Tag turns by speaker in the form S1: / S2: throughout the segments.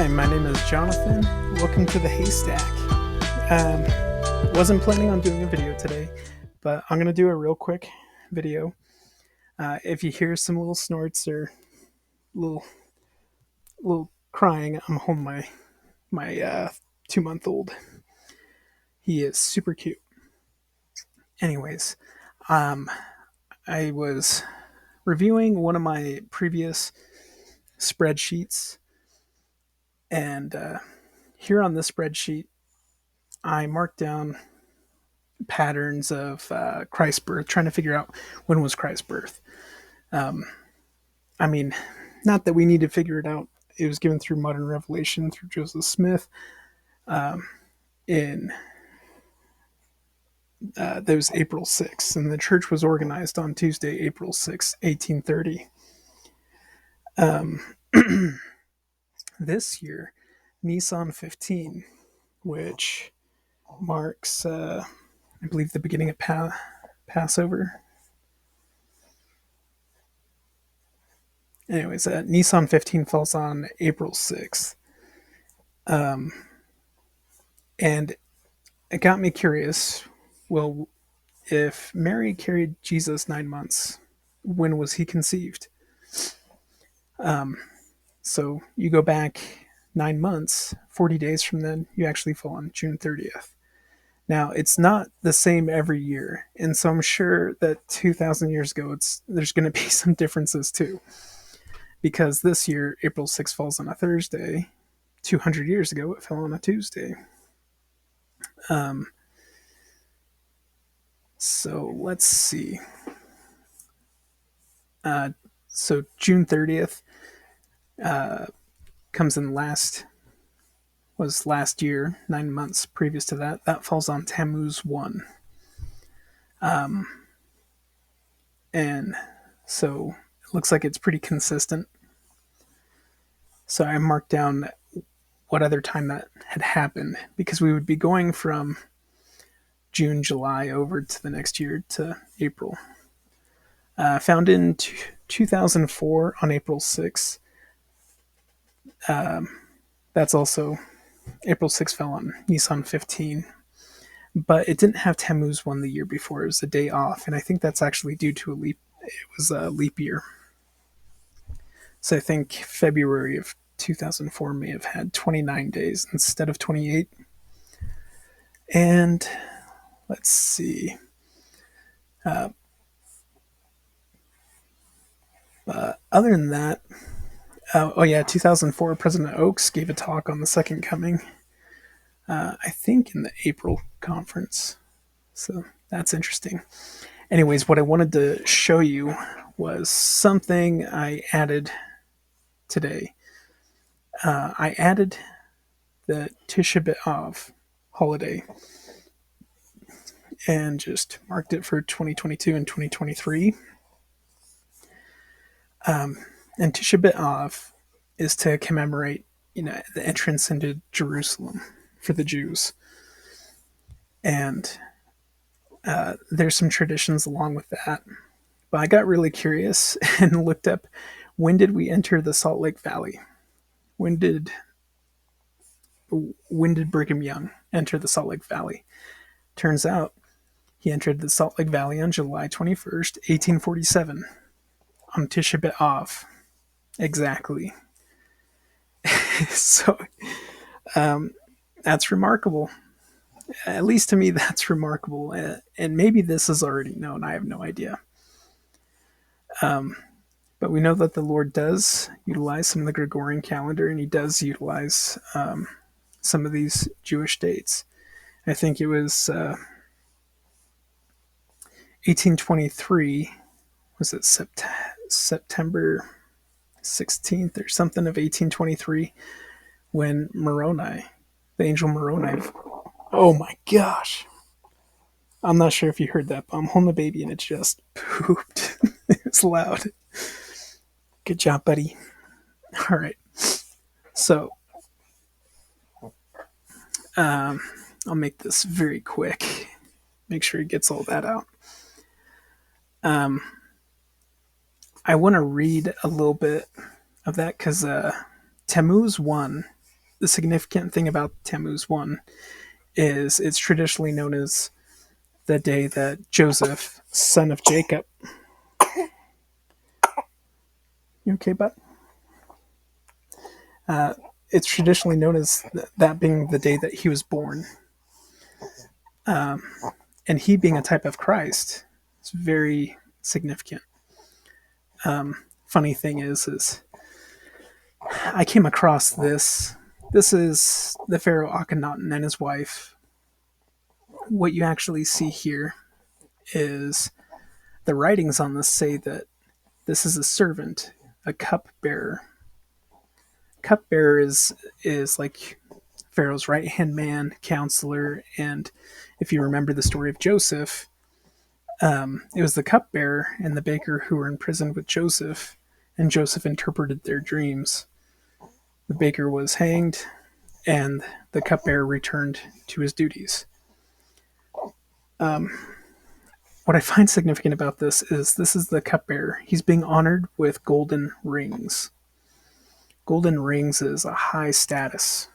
S1: Hi, my name is Jonathan. Welcome to the Haystack. Wasn't planning on doing a video today, but I'm gonna do a real quick video. If you hear some little snorts or little little crying, I'm holding my 2 month old. He is super cute. Anyways, um, I was reviewing one of my previous spreadsheets, and here on the spreadsheet, I marked down patterns of Christ's birth, trying to figure out when was Christ's birth. Um, I mean, not that we need to figure it out. It was given through modern revelation through Joseph Smith. In That was April 6th, and the church was organized on Tuesday, April 6th, 1830. This year, Nissan 15, which marks, I believe, the beginning of Passover. Anyways, Nissan 15 falls on April 6th. And it got me curious. Well, if Mary carried Jesus 9 months, when was he conceived? So you go back 9 months, 40 days from then, you actually fall on June 30th. Now, it's not the same every year. And so I'm sure that 2,000 years ago, there's going to be some differences too. Because this year, April 6th falls on a Thursday. 200 years ago, it fell on a Tuesday. So let's see. So June 30th comes in last year, 9 months previous to that. That falls on Tammuz 1. And so it looks like it's pretty consistent. So I marked down what other time that had happened because we would be going from June, July over to the next year to April. Found in 2004 on April 6th. That's also April 6th fell on Nissan 15. But it didn't have Tammuz 1 the year before. It was a day off. And I think that's actually due to it was a leap year. So I think February of 2004 may have had 29 days instead of 28. And let's see. Other than that, oh yeah, 2004, President Oaks gave a talk on the Second Coming. I think in the April conference. So that's interesting. Anyways, what I wanted to show you was something I added today. I added the Tisha B'Av holiday and just marked it for 2022 and 2023. And Tisha B'Av is to commemorate, the entrance into Jerusalem for the Jews. And there's some traditions along with that. But I got really curious and looked up when did we enter the Salt Lake Valley? When did Brigham Young enter the Salt Lake Valley? Turns out he entered the Salt Lake Valley on July 21st, 1847, on Tisha B'Av. Exactly. So that's remarkable. At least to me, that's remarkable. And maybe this is already known. I have no idea. But we know that the Lord does utilize some of the Gregorian calendar, and he does utilize some of these Jewish dates. I think it was 1823. Was it September 16th or something of 1823 when Moroni, the angel Moroni, oh my gosh. I'm not sure if you heard that, but I'm holding the baby and it just pooped. It's loud. Good job, buddy. All right. So, I'll make this very quick. Make sure he gets all that out. I want to read a little bit of that because Tammuz 1 the significant thing about Tammuz 1 is it's traditionally known as the day that Joseph, son of Jacob, you okay, bud? It's traditionally known as that being the day that he was born. And he being a type of Christ, it's very significant. Funny thing is I came across this. This is the Pharaoh Akhenaten and his wife. What you actually see here is the writings on this say that this is a servant, a cupbearer. Cupbearer is like Pharaoh's right hand man, counselor, and if you remember the story of Joseph, it was the cupbearer and the baker who were in prison with Joseph, and Joseph interpreted their dreams. The baker was hanged, and the cupbearer returned to his duties. What I find significant about this is the cupbearer. He's being honored with golden rings. Golden rings is a high status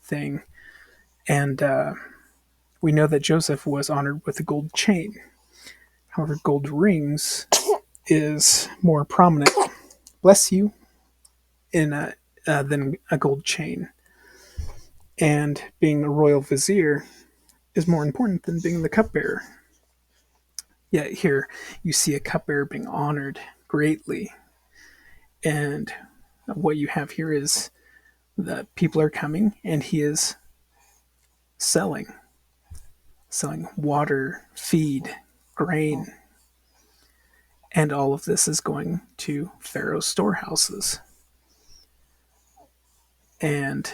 S1: thing, and we know that Joseph was honored with a gold chain. However, gold rings is more prominent, bless you, than a gold chain. And being a royal vizier is more important than being the cupbearer. Yet here you see a cupbearer being honored greatly. And what you have here is that people are coming and he is selling water, feed, grain, and all of this is going to Pharaoh's storehouses. And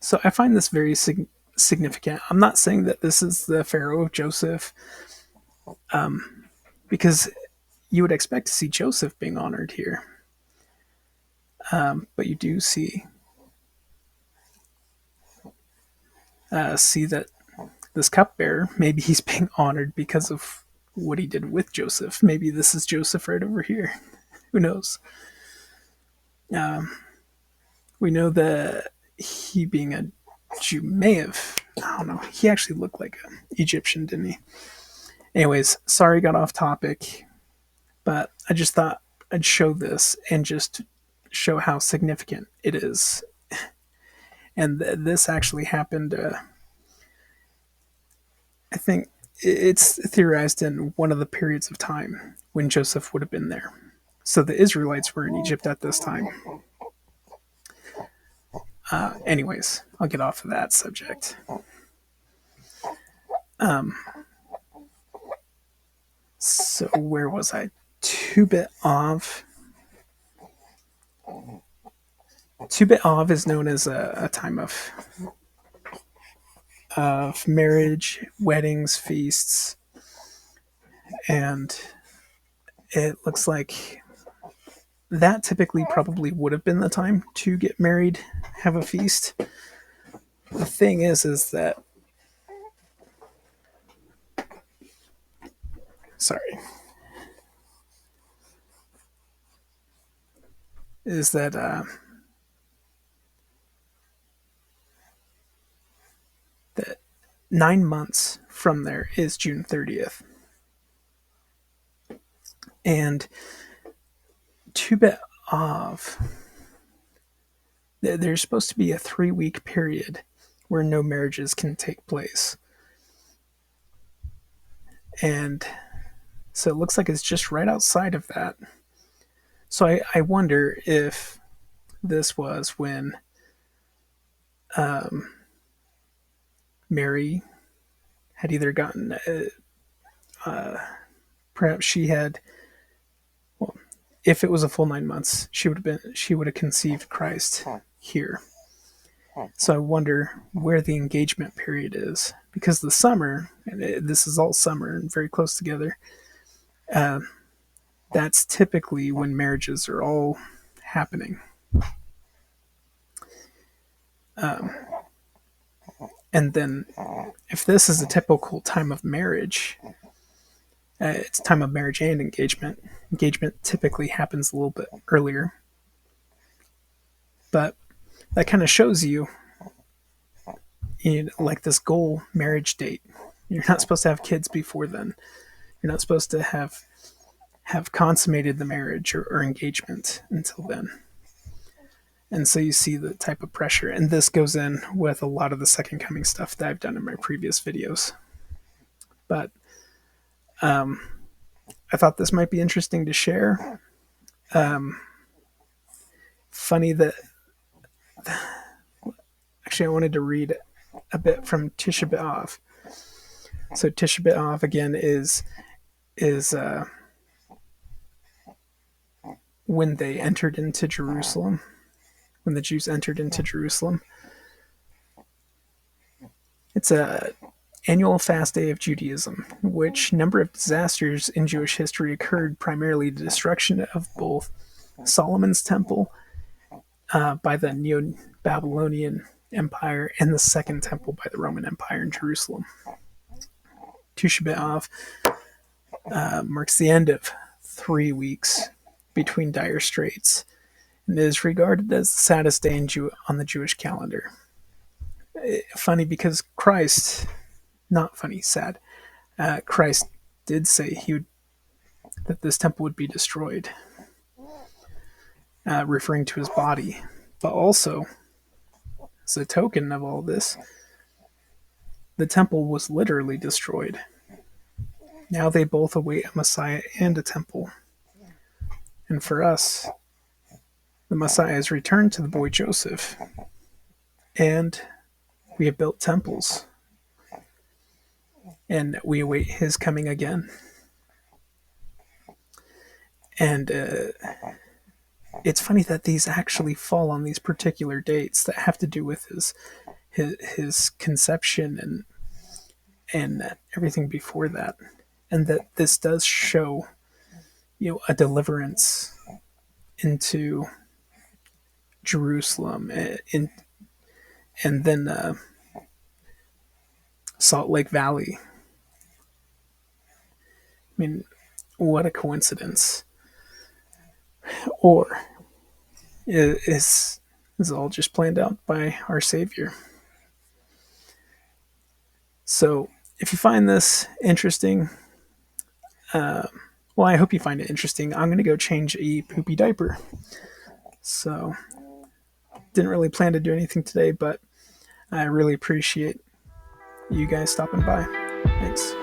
S1: so I find this very significant. I'm not saying that this is the Pharaoh of Joseph, because you would expect to see Joseph being honored here. But you do see that this cupbearer, maybe he's being honored because of what he did with Joseph. Maybe this is Joseph right over here. Who knows? We know that he, being a Jew, may have, I don't know, he actually looked like an Egyptian, didn't he? Anyways, sorry, got off topic, but I just thought I'd show this and just show how significant it is. And this actually happened, I think it's theorized in one of the periods of time when Joseph would have been there. So the Israelites were in Egypt at this time. Anyways, I'll get off of that subject. So where was I? 2-bit Av. 2-bit Av is known as a time of marriage, weddings, feasts, and it looks like that typically probably would have been the time to get married, have a feast. The thing is that sorry, is that 9 months from there is June 30th. And 2-bit Av, there's supposed to be a 3-week period where no marriages can take place. And so it looks like it's just right outside of that. So I wonder if this was when Mary had either gotten, perhaps she had, well, if it was a full 9 months, she would have conceived Christ here. So I wonder where the engagement period is, because the summer, and this is all summer and very close together. That's typically when marriages are all happening. And then, if this is a typical time of marriage, it's time of marriage and engagement. Engagement typically happens a little bit earlier. But that kind of shows you, like this goal marriage date. You're not supposed to have kids before then. You're not supposed to have consummated the marriage or engagement until then. And so you see the type of pressure, and this goes in with a lot of the second coming stuff that I've done in my previous videos. But I thought this might be interesting to share. Funny that actually I wanted to read a bit from Tisha B'Av. So Tisha B'Av again is when they entered into Jerusalem, when the Jews entered into Jerusalem. It's a annual fast day of Judaism, which number of disasters in Jewish history occurred, primarily the destruction of both Solomon's temple by the Neo-Babylonian Empire and the Second Temple by the Roman Empire in Jerusalem. Tisha B'Av marks the end of 3 weeks between dire straits and is regarded as the saddest day on the Jewish calendar. Funny because Christ, not funny, sad. Christ did say that this temple would be destroyed, referring to his body. But also, as a token of all this, the temple was literally destroyed. Now they both await a Messiah and a temple. And for us, the Messiah has returned to the boy Joseph, and we have built temples, and we await his coming again. And it's funny that these actually fall on these particular dates that have to do with his conception and everything before that, and that this does show, a deliverance into Jerusalem and then Salt Lake Valley. I mean, what a coincidence. Or is all just planned out by our Savior? So, if you find this interesting, well, I hope you find it interesting. I'm going to go change a poopy diaper. So, didn't really plan to do anything today, but I really appreciate you guys stopping by. Thanks.